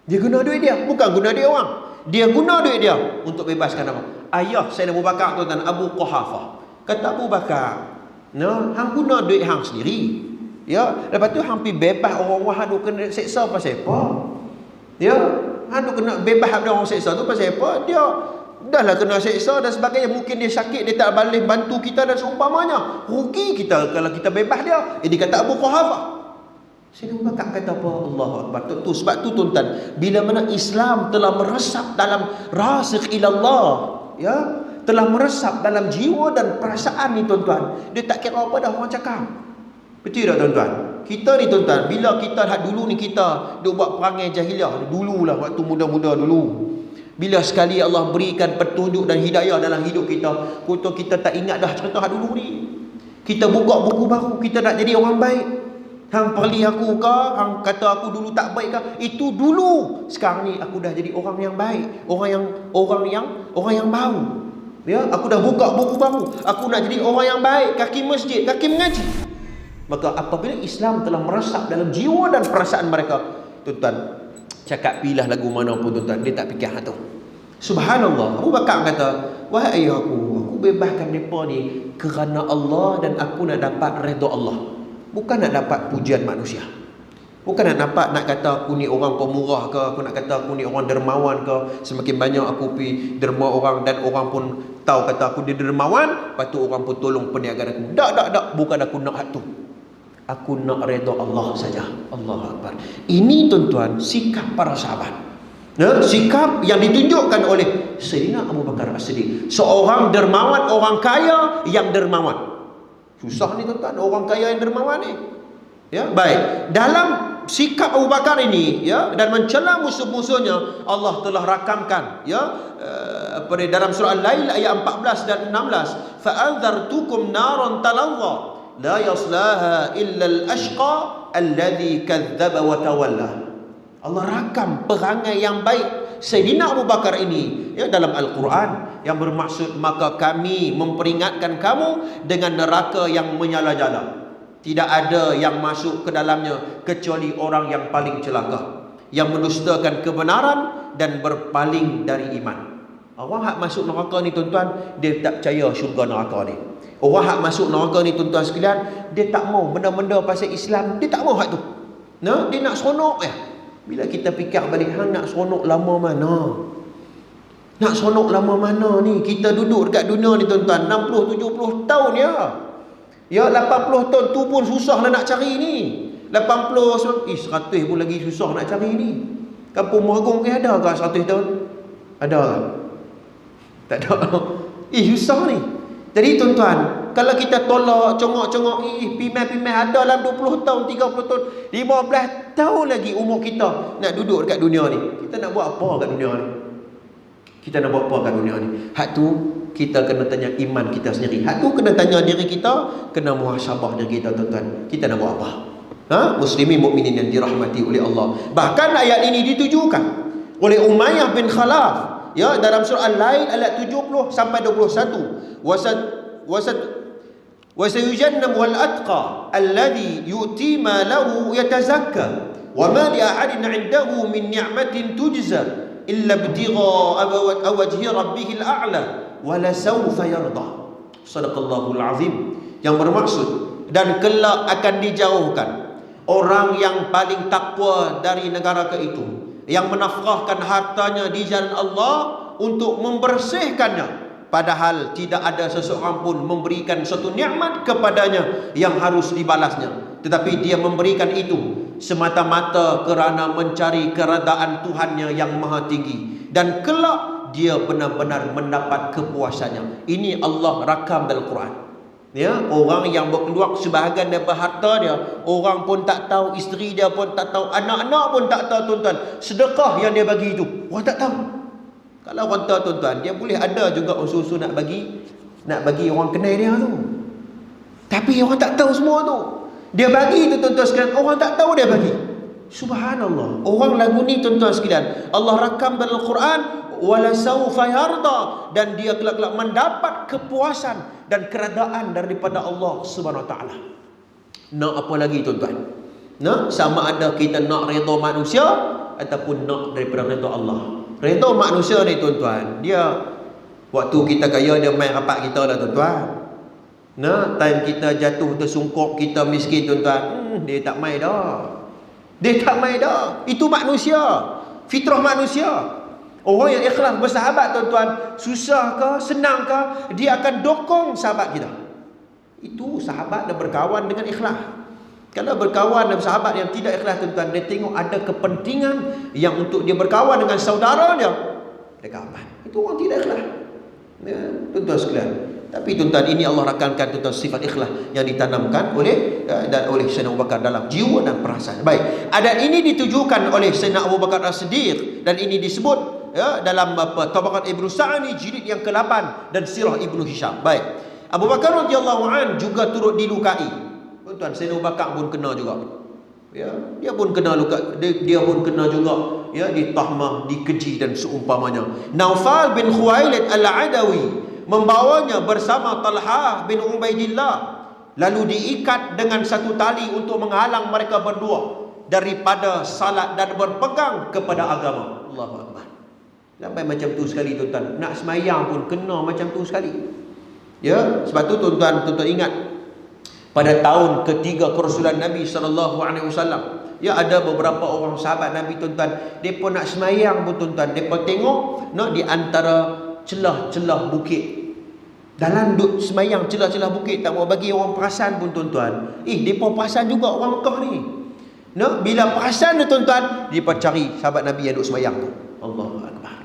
Dia guna duit dia, bukan guna duit orang. Dia guna duit dia untuk bebaskan apa? Ayah Sayyidina Abu Bakar, tuan-tuan, Abu Quhafah, kata Abu Bakar, hang guna duit hang sendiri. Ya, lepas tu hang pi bebas orang-orang hang duk kena seksa pasal apa? Ya, hang duk kena bebas orang seksa tu pasal apa? Dia dah lah kena seksa dan sebagainya. Mungkin dia sakit, dia tak boleh bantu kita dan seumpamanya. Rugi kita kalau kita bebas dia. Dia kata Abu Quhafah. Sayyidina Abu Bakar kata apa? Allahu Akbar. Tu sebab tu, tuan-tuan, bila mana Islam telah meresap dalam rasikh ilallah, ya, telah meresap dalam jiwa dan perasaan ni, tuan-tuan, dia tak kira apa dah orang cakap. Betul tak, tuan-tuan? Kita ni, tuan-tuan, bila kita dulu ni kita duk buat perangai jahiliah dululah, waktu muda-muda dulu, bila sekali Allah berikan petunjuk dan hidayah dalam hidup kita, kita tak ingat dah cerita dulu ni. Kita buka buku baru, kita nak jadi orang baik. Hang perli aku ke, hang kata aku dulu tak baik ke, itu dulu. Sekarang ni aku dah jadi orang yang baik, orang yang baru. Ya, aku dah buka buku baru. Aku nak jadi orang yang baik, kaki masjid, kaki mengaji. Maka apabila Islam telah meresap dalam jiwa dan perasaan mereka, tuan-tuan, cakap pilih lagu mana pun tuan-tuan, dia tak fikir hal tu. Subhanallah, Abu Bakar kata, wahai aku bebaskan mereka ni kerana Allah dan aku nak dapat redha Allah. Bukan nak dapat pujian manusia. Bukan nak kata aku ni orang pemurah ke, aku nak kata aku ni orang dermawan ke. Semakin banyak aku pergi derma orang dan orang pun tahu kata aku dia dermawan, lepas tu orang pun tolong perniagaan aku. Tak, bukan aku nak hak tu. Aku nak redha Allah saja. Allahu Akbar. Ini tuan-tuan sikap para sahabat. Sikap yang ditunjukkan oleh Sayyidina Abu Bakar As-Siddiq, seorang dermawan, orang kaya yang dermawan. Susah ni tuan-tuan, orang kaya yang dermawan ni. Ya, baik. Dalam sikap Abu Bakar ini, ya, dan mencela musuh-musuhnya, Allah telah rakamkan, ya, pada dalam surah Al-Lail ayat 14 dan 16, fa'anzartukum naran talazza la yaslaha illa al-ashqa alladhi kadzdzaba wa tawalla. Allah rakam perangai yang baik Sayyidina Abu Bakar ini, ya, dalam Al-Quran, yang bermaksud maka kami memperingatkan kamu dengan neraka yang menyala-jala. Tidak ada yang masuk ke dalamnya kecuali orang yang paling celaka, yang mendustakan kebenaran dan berpaling dari iman. Orang hak masuk neraka ni tuan-tuan, dia tak percaya syurga neraka ni. Orang hak masuk neraka ni tuan-tuan sekalian, dia tak mau benda-benda pasal Islam, dia tak mau hak tu. Dia nak seronok ya. Bila kita fikir balik, hang nak seronok lama mana? Nak seronok lama mana ni? Kita duduk dekat dunia ni tuan-tuan 60-70 tahun ya. Ya, 80 tahun tu pun susah lah nak cari ni. 80, 100 pun lagi susah nak cari ni. Kampung Muagung ada ke 100 tahun? Ada ke? Tak ada. Susah ni. Jadi tuan-tuan, kalau kita tolak, congok-congok, pimai-pimai ada dalam 20 tahun, 30 tahun, 15 tahun lagi umur kita nak duduk dekat dunia ni. Kita nak buat apa kat dunia ni? Kita nak buat apa kat dunia ni? Hak tu kita kena tanya iman kita sendiri. Hak tu kena tanya diri kita, kena muhasabah diri kita tuan-tuan. Kita nak buat apa? Muslimin mukminin yang dirahmati oleh Allah. Bahkan ayat ini ditujukan oleh Umayyah bin Khalaf, ya, dalam surah Al-Lail ayat 70 sampai 21. وَسَيُجَنَّبُ الْأَتْقَى الَّذِي يُؤْتِي مَالَهُ يَتَزَكَّى وَمَا لِأَحَدٍ عِنْدَهُ مِنْ نِعْمَةٍ تُجْزَى إِلَّا ابْتِغَاءَ وَجْهِ رَبِّهِ الْأَعْلَى وَلَسَوْفَ يَرْضَى. Sadaqallahul azim. Yang bermaksud, dan kelak akan dijauhkan orang yang paling takwa dari negara itu, yang menafkahkan hartanya di jalan Allah untuk membersihkannya, padahal tidak ada seseorang pun memberikan satu nikmat kepadanya yang harus dibalasnya, tetapi dia memberikan itu semata-mata kerana mencari keredaan Tuhannya yang maha tinggi, dan kelak dia benar-benar mendapat kepuasannya. Ini Allah rakam dalam Quran. Ya, orang yang berkeluar sebahagian daripada harta dia, orang pun tak tahu, isteri dia pun tak tahu, anak-anak pun tak tahu tuan-tuan. Sedekah yang dia bagi itu, orang tak tahu. Kalau orang tahu tuan-tuan, dia boleh ada juga usul-usul nak bagi orang kenal dia tu. Tapi orang tak tahu semua tu. Dia bagi tu tuan-tuan sekalian, orang tak tahu dia bagi. Subhanallah. Orang lagu ni tuan-tuan sekalian, Allah rakam dalam Quran, wala saufa yarda, dan dia kelak-kelak mendapat kepuasan dan keredaan daripada Allah Subhanahu Wa Taala. Nak apa lagi tuan-tuan? Nak sama ada kita nak redha manusia ataupun nak daripada redha Allah. Redha manusia ni tuan-tuan, dia waktu kita kaya dia main rapat kita lah tuan-tuan. Time kita jatuh tersungkuk, kita miskin tuan-tuan, dia tak main dah. Dia tak main dah. Itu manusia, fitrah manusia. Orang yang ikhlas bersahabat tuan-tuan, susah ke senang ke, dia akan dokong sahabat kita. Itu sahabat dan berkawan dengan ikhlas. Kalau berkawan dengan sahabat yang tidak ikhlas tuan-tuan, dia tengok ada kepentingan yang untuk dia berkawan dengan saudara dia, dia kawan. Itu orang tidak ikhlas, ya, tuan-tuan sekalian. Tapi tuan-tuan, ini Allah rakamkan tuan-tuan sifat ikhlas yang ditanamkan oleh Sayyidina Abu Bakar dalam jiwa dan perasaan. Baik, adat ini ditujukan oleh Sayyidina Abu Bakar As-Siddiq, dan ini disebut, ya, dalam Tabaqat Ibnu Sa'di jilid yang ke-8 dan Sirah Ibnu Hisham. Baik, Abu Bakar radhiyallahu an juga turut dilukai. Tuan-tuan, Sayyidina Abu Bakar pun kena juga. Ya, dia pun kena luka, dia pun kena juga, ya, ditahmah, dikeji dan seumpamanya. Naufal bin Khuwailid Al-Adawi membawanya bersama Talha bin Ubaidillah, lalu diikat dengan satu tali untuk menghalang mereka berdua daripada salat dan berpegang kepada agama. Allahu Akbar. Sampai macam tu sekali tuan-tuan, nak semayang pun kena macam tu sekali. Ya, sebab tu tuan-tuan ingat, pada tahun ketiga kerasulan Nabi SAW, ya, ada beberapa orang sahabat Nabi tuan-tuan, depa nak semayang pun tuan-tuan, depa tengok nak di antara celah-celah bukit. Dalam duduk semayang celah-celah bukit, tak mau bagi orang perasan pun tuan-tuan. Depa perasan juga orang Mekah ni. Nak bila perasan tu tuan-tuan, depa cari sahabat Nabi yang duduk semayang tu. Allahu Akbar.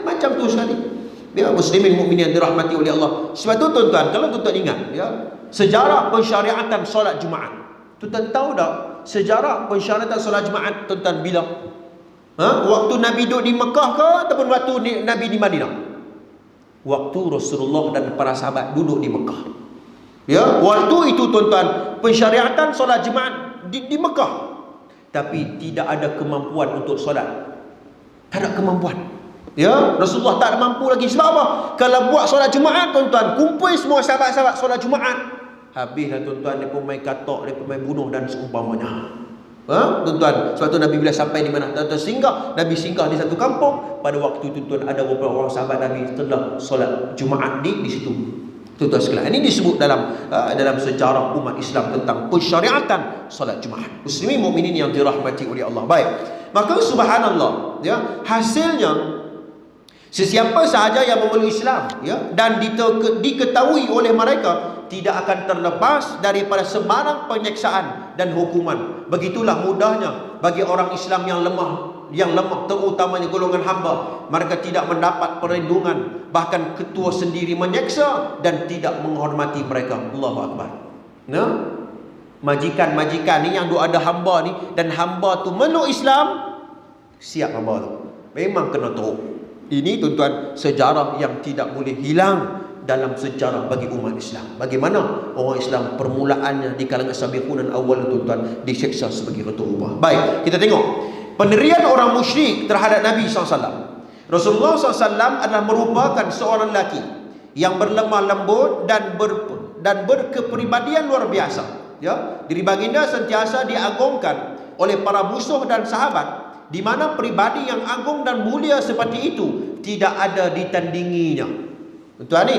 Macam tu sekali. Biar muslimin mukminin dirahmati oleh Allah. Sebab tu tuan-tuan, kalau tuan-tuan ingat, ya, sejarah pensyariatan solat Jumaat. Tuan-tuan tahu tak sejarah pensyariatan solat Jumaat tuan-tuan bila? Waktu Nabi duduk di Mekah ke ataupun waktu Nabi di Madinah? Waktu Rasulullah dan para sahabat duduk di Mekah. Ya, waktu itu tuan-tuan pensyariatan solat Jumaat di Mekah. Tapi tidak ada kemampuan untuk solat. Tak ada kemampuan. Ya, Rasulullah tak mampu lagi. Sebab apa? Kalau buat solat Jumaat tuan-tuan, kumpul semua sahabat-sahabat solat Jumaat, habislah tuan-tuan, dia pun main katak, dia pun main bunuh dan seumpamanya. Tuan-tuan, sebab tu Nabi bila sampai di mana? Tuan-tuan singgah, Nabi singgah di satu kampung. Pada waktu tuan-tuan ada beberapa orang sahabat Nabi telah solat Jumaat di situ. Tuan-tuan sekalian, ini disebut dalam sejarah umat Islam tentang pensyariatan solat Jumaat. Muslimin mukminin yang dirahmati oleh Allah. Baik. Maka subhanallah, ya, hasilnya sesiapa sahaja yang memeluk Islam, ya, dan diketahui oleh mereka tidak akan terlepas daripada sebarang penyiksaan dan hukuman. Begitulah mudahnya bagi orang Islam yang lemah terutamanya golongan hamba. Mereka tidak mendapat perlindungan, bahkan ketua sendiri menyeksa dan tidak menghormati mereka. Allahu Akbar. Nah, majikan-majikan ni yang ada hamba ni, dan hamba tu meluk Islam, siap hamba tu memang kena teruk. Ini tuan-tuan sejarah yang tidak boleh hilang dalam sejarah bagi umat Islam. Bagaimana orang Islam permulaannya di kalangan sabiqun dan awal tuan-tuan diseksa sebagai ketua ubah. Baik, kita tengok pendirian orang musyrik terhadap Nabi SAW. Rasulullah SAW adalah merupakan seorang lelaki yang berlemah lembut dan berkepribadian luar biasa. Ya, diri baginda sentiasa diagungkan oleh para musuh dan sahabat, di mana pribadi yang agung dan mulia seperti itu tidak ada ditandinginya. Tuan ni,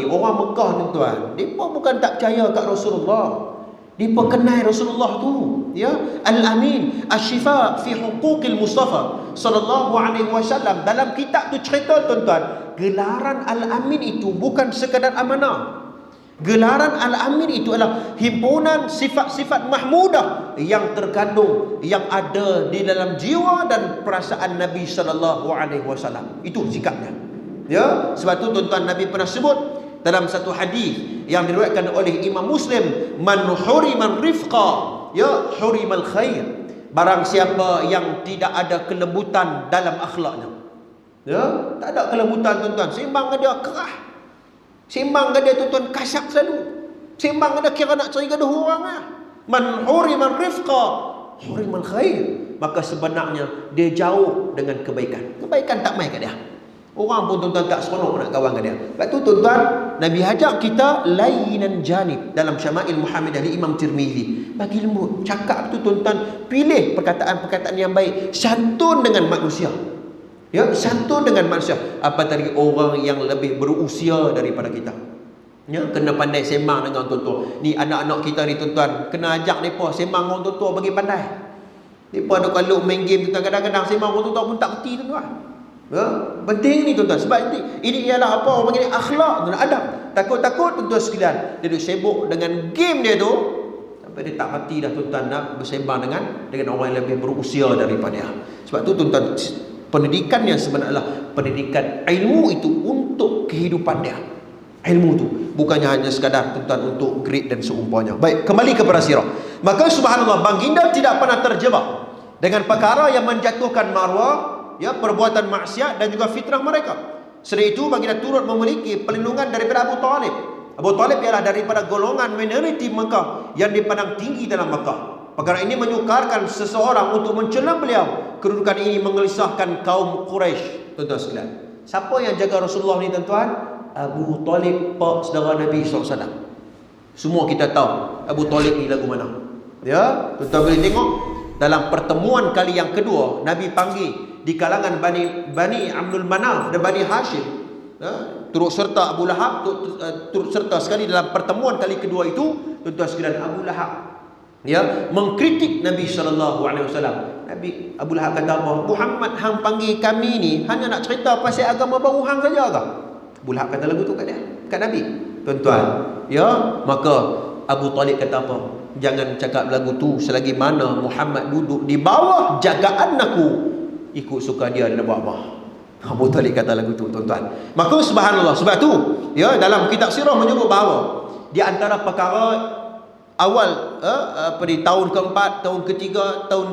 orang Mekah ni tuan, mereka bukan tak percaya kat Rasulullah. Mereka kenal Rasulullah tu, ya, Al-Amin, Asy-Syifa fi Huquqil Mustafa sallallahu alaihi wasallam. Dalam kitab tu cerita tuan-tuan, gelaran Al-Amin itu bukan sekadar amanah. Gelaran Al-Amin itu adalah himpunan sifat-sifat mahmudah yang terkandung, yang ada di dalam jiwa dan perasaan Nabi sallallahu alaihi wasallam. Itu sikapnya. Ya, sebab tu tuan-tuan Nabi pernah sebut dalam satu hadis yang diriwayatkan oleh Imam Muslim, man huriman rifqa, ya, hurimal khair. Barang siapa yang tidak ada kelembutan dalam akhlaknya. Ya, tak ada kelembutan tuan-tuan. Sembang dia kerah. Sembang dia tuan-tuan kasar selalu. Sembang dia kira nak cari gaduh orang lah. Man huriman rifqa hurimal khair. Maka sebenarnya dia jauh dengan kebaikan. Kebaikan tak main kat dia. Orang pun tuan-tuan tak seronok nak kawan dengan dia. Sebab tu tuan-tuan, Nabi ajak kita lainan janib dalam Syama'il Muhammadah dari Imam Tirmizi. Bagi lembut, cakap tu tuan-tuan, pilih perkataan-perkataan yang baik, santun dengan manusia. Ya, santun dengan manusia. Apa tadi, orang yang lebih berusia daripada kita. Ya, kena pandai sembang dengan orang tua-tua. Ni anak-anak kita ni tuan-tuan, kena ajak mereka sembang orang tua-tua bagi pandai. Mereka ada kalau main game tuan, kadang-kadang sembang orang tua-tua pun tak kerti tuan-tuan. Ya, penting ni tuan-tuan. Sebab ini ialah apa orang panggil akhlak dan adab. Takut-takut tuan-tuan sekalian, dia duk sibuk dengan game dia tu sampai dia tak hati dah tuan-tuan nak bersembang dengan orang yang lebih berusia daripada dia. Sebab tu tuan-tuan, pendidikan yang sebenarnya pendidikan ilmu itu untuk kehidupan dia. Ilmu tu bukannya hanya sekadar tuan-tuan untuk grade dan seumpamanya. Baik, kembali kepada sirah. Maka subhanallah, baginda tidak pernah terjebak dengan perkara yang menjatuhkan maruah, ya, perbuatan maksiat dan juga fitrah mereka. Selain itu baginda turut memiliki perlindungan daripada Abu Talib. Abu Talib ialah daripada golongan minoriti Mekah yang dipandang tinggi dalam Mekah. Perkara ini menyukarkan seseorang untuk mencela beliau. Kedudukan ini mengelisahkan kaum Quraisy, tuan-tuan sekalian. Siapa yang jaga Rasulullah ni tuan-tuan? Abu Talib, pak saudara Nabi SAW. Semua kita tahu Abu Talib ni lagu mana. Ya, tuan-tuan boleh tengok dalam pertemuan kali yang kedua, Nabi panggil di kalangan Bani Abdul Manaf dan Bani Hashim, ya, turut serta Abu Lahab, turut serta sekali dalam pertemuan kali kedua itu, tuan-tuan sekalian, Abu Lahab, ya, mengkritik Nabi SAW. Nabi Abu Lahab kata apa? Muhammad hang panggil kami ni hanya nak cerita pasal agama baru hang saja ke? Abu Lahab kata lagu tu kat dia, kat Nabi. Tuan-tuan, ya, maka Abu Talib kata apa? Jangan cakap lagu tu selagi mana Muhammad duduk di bawah jagaan aku, ikut suka dia dan buat apa. Abu Talib kata lagu tu, tuan-tuan. Maka subhanallah, sebab tu, ya, dalam kitab sirah menyebut bahawa di antara perkara awal di tahun keempat, tahun ketiga, tahun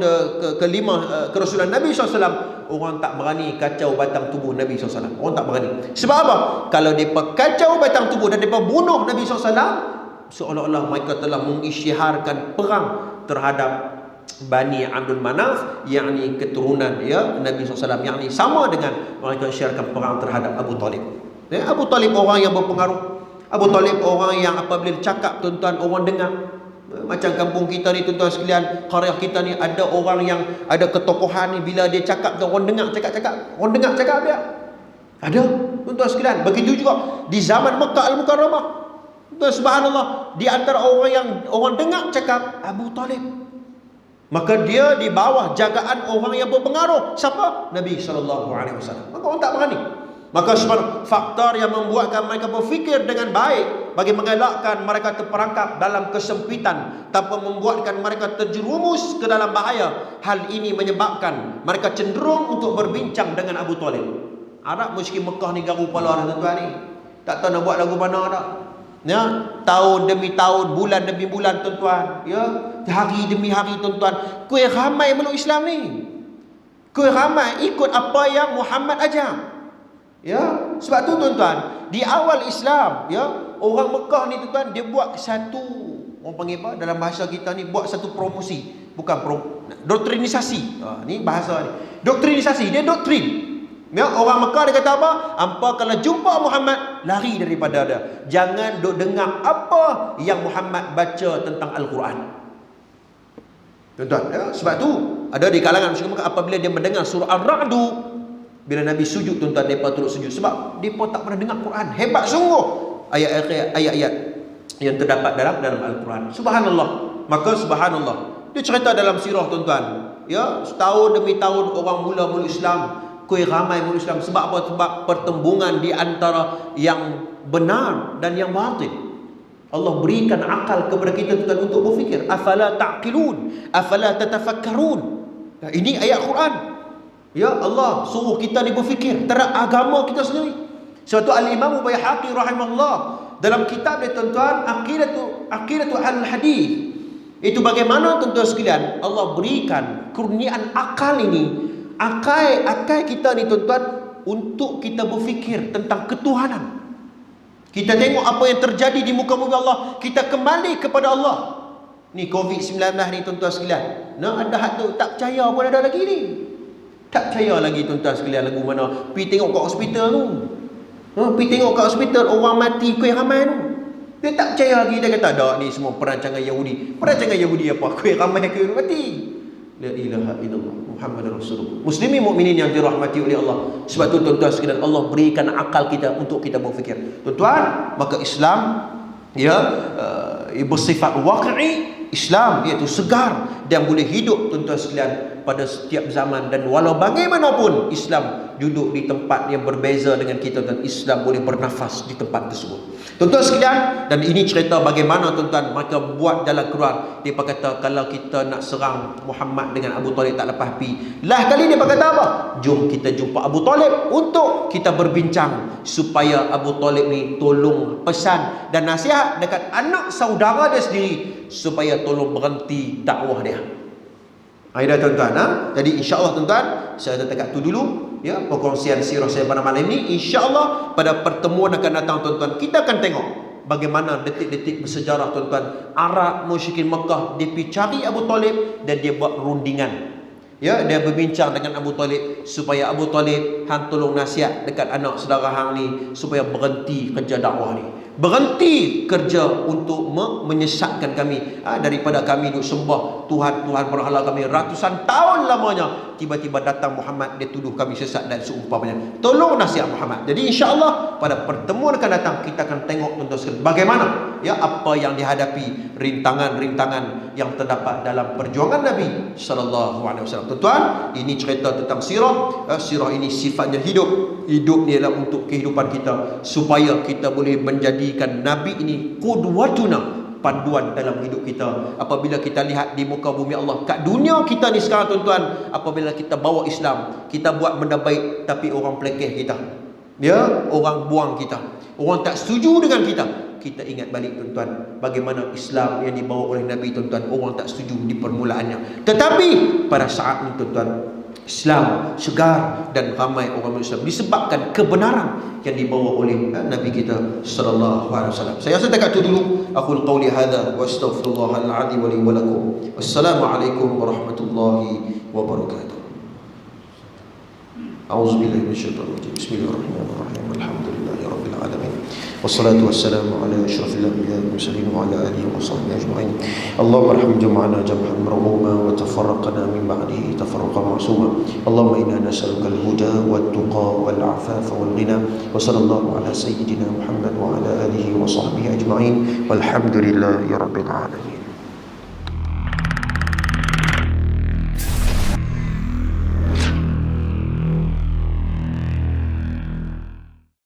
kelima kerasulan Nabi SAW, orang tak berani kacau batang tubuh Nabi SAW. Orang tak berani. Sebab apa? Kalau mereka kacau batang tubuh dan mereka bunuh Nabi SAW, seolah-olah mereka telah mengisytiharkan perang terhadap Bani Abdul Manaf, yakni keturunan, ya, Nabi SAW, yakni sama dengan mereka syiarkan perang terhadap Abu Talib. Ya, Abu Talib orang yang berpengaruh. Abu Talib orang yang apabila cakap, tuan-tuan, orang dengar. Macam kampung kita ni, tuan-tuan sekalian, qaryah kita ni, ada orang yang ada ketokohan ni, bila dia cakap, orang dengar cakap-cakap. Orang dengar cakap dia. Ada, tuan-tuan sekalian. Begitu juga di zaman Mekah Al-Mukarramah. Tuan, subhanallah, di antara orang yang orang dengar cakap Abu Talib, maka dia di bawah jagaan orang yang berpengaruh. Siapa? Nabi SAW. Maka orang tak berani. Maka sebenarnya faktor yang membuatkan mereka berfikir dengan baik bagi mengelakkan mereka terperangkap dalam kesempitan tanpa membuatkan mereka terjerumus ke dalam bahaya. Hal ini menyebabkan mereka cenderung untuk berbincang dengan Abu Talib. Arab musyrik Mekah ni garu kepala tuan-tuan ni. Tak tahu nak buat lagu mana dah. Ya, tahun demi tahun, bulan demi bulan, tuan-tuan, ya, hari demi hari, tuan-tuan, kuih ramai meluk Islam ni. Kuih ramai ikut apa yang Muhammad ajar. Ya, sebab tu, tuan-tuan, di awal Islam, ya, orang Mekah ni, tuan-tuan, dia buat satu, orang panggil apa dalam bahasa kita ni, buat satu promosi, bukan doktrinisasi. Ni bahasa ni. Doktrinisasi, dia doktrin. Ya, orang Mekah dia kata apa? Hampa kalau jumpa Muhammad, lari daripada dia. Jangan duk dengar apa yang Muhammad baca tentang Al-Quran. Tuan-tuan, ya, sebab tu ada di kalangan musyrik Mekah apabila dia mendengar surah Ar-Ra'du, bila Nabi sujud, tuan-tuan, mereka turut sujud. Sebab mereka tak pernah dengar Quran. Hebat sungguh ayat-ayat yang terdapat dalam Al-Quran. Subhanallah. Maka subhanallah, dia cerita dalam sirah, tuan-tuan, ya, setahun demi tahun orang mula meluk Islam, kuih ramai meluk Islam. Sebab apa? Sebab pertembungan di antara yang benar dan yang batil. Allah berikan akal kepada kita, tuan-tuan, untuk berfikir. Afala ta'qilun, afala tatafakkarun. Nah, ini ayat Quran. Ya, Allah suruh kita ni berfikir terhadap agama kita sendiri. Sebab tu Al-Imam Baihaqi rahimahullah dalam kitab dia, tuan-tuan, Aqidatu Al-Hadith, itu bagaimana, tuan-tuan sekalian, Allah berikan kurniaan akal ini, akal kita ni, tuan-tuan, untuk kita berfikir tentang ketuhanan. Kita tengok apa yang terjadi di muka bumi Allah, kita kembali kepada Allah. Ni COVID-19 ni, tuan-tuan sekalian, nah, ada hak tu tak percaya pun ada lagi ni. Tak percaya lagi, tuan-tuan sekalian, lagu mana? Pergi tengok kat hospital tu. Pergi tengok kat hospital, orang mati kuih ramai tu. Dia tak percaya lagi. Dia kata, dah, ni semua perancangan Yahudi. Perancangan Yahudi apa? Kuih ramai, kuih mati. La ilaha illallah Muhammad Rasulullah. Muslimin mukminin yang dirahmati oleh Allah. Sebab tu, tuan-tuan sekalian, Allah berikan akal kita untuk kita berfikir. Tuan-tuan, maka Islam, ya, bersifat waqi'i. Islam iaitu segar dan boleh hidup, tuan-tuan sekalian, pada setiap zaman. Dan walau bagaimanapun Islam duduk di tempat yang berbeza dengan kita, dan Islam boleh bernafas di tempat tersebut, tuan-tuan sekalian. Dan ini cerita bagaimana, tuan-tuan, mereka buat dalam Quran. Dia kata kalau kita nak serang Muhammad dengan Abu Talib tak lepas pi. Lah kali dia kata apa? Jom kita jumpa Abu Talib untuk kita berbincang supaya Abu Talib ni tolong pesan dan nasihat dekat anak saudara dia sendiri supaya tolong berhenti dakwah dia. Dah, tuan-tuan, Jadi insya-Allah, tuan-tuan, saya ada dekat tu dulu, ya, perkongsian sirah saya pada malam ini. Insya-Allah pada pertemuan akan datang, tuan-tuan, kita akan tengok bagaimana detik-detik bersejarah, tuan-tuan, Arab musyrikin Mekah dia pergi cari Abu Talib dan dia buat rundingan. Ya, dia berbincang dengan Abu Talib supaya Abu Talib hang tolong nasihat dekat anak saudara hang ni supaya berhenti kerja dakwah ni. Berhenti kerja untuk menyesatkan kami daripada kami duk sembah Tuhan berhala kami ratusan tahun lamanya. Tiba-tiba datang Muhammad, dia tuduh kami sesat dan seumpamanya. Tolong nasihat Muhammad. Jadi insya-Allah pada pertemuan akan datang kita akan tengok tuan-tuan sekalian bagaimana ya apa yang dihadapi, rintangan-rintangan yang terdapat dalam perjuangan Nabi sallallahu alaihi wasallam. Tuan-tuan, ini cerita tentang sirah. Sirah ini sifatnya hidup. Hidup ni adalah untuk kehidupan kita supaya kita boleh menjadikan Nabi ini qudwatuna, panduan dalam hidup kita. Apabila kita lihat di muka bumi Allah, kat dunia kita ni sekarang tuan-tuan, apabila kita bawa Islam, kita buat benda baik tapi orang pelekeh kita, ya, orang buang kita, orang tak setuju dengan kita. Kita ingat balik tuan-tuan, bagaimana Islam yang dibawa oleh Nabi tuan-tuan, orang tak setuju di permulaannya, tetapi pada saat ini tuan-tuan, Islam segar dan ramai orang Islam disebabkan kebenaran yang dibawa oleh Nabi kita sallallahu alaihi wasallam. Saya rasa dekat itu dulu. Aqul qauli hadza wa astaghfirullahal azim wa li wa lakum. Wassalamualaikum warahmatullahi wabarakatuh. A'udzubillahi minasyaitonir rajim. Bismillahirrahmanirrahim. Alhamdulillahirabbil alamin. Wassalatu wassalamu ala asyrafil anbiya'i wal mursalin wa ala alihi wa sahbihi ajma'in. Allahumma arham jam'ana jam'an marhuma wa tafarraqna min ba'dihi tafarruqan ma'suma. Allahumma inna nas'aluka al-huda wat-tuqa wal-'afafa wal-ghina. Wa sallallahu ala sayyidina Muhammad wa ala alihi wa sahbihi ajma'in. Walhamdulillahi rabbil alamin.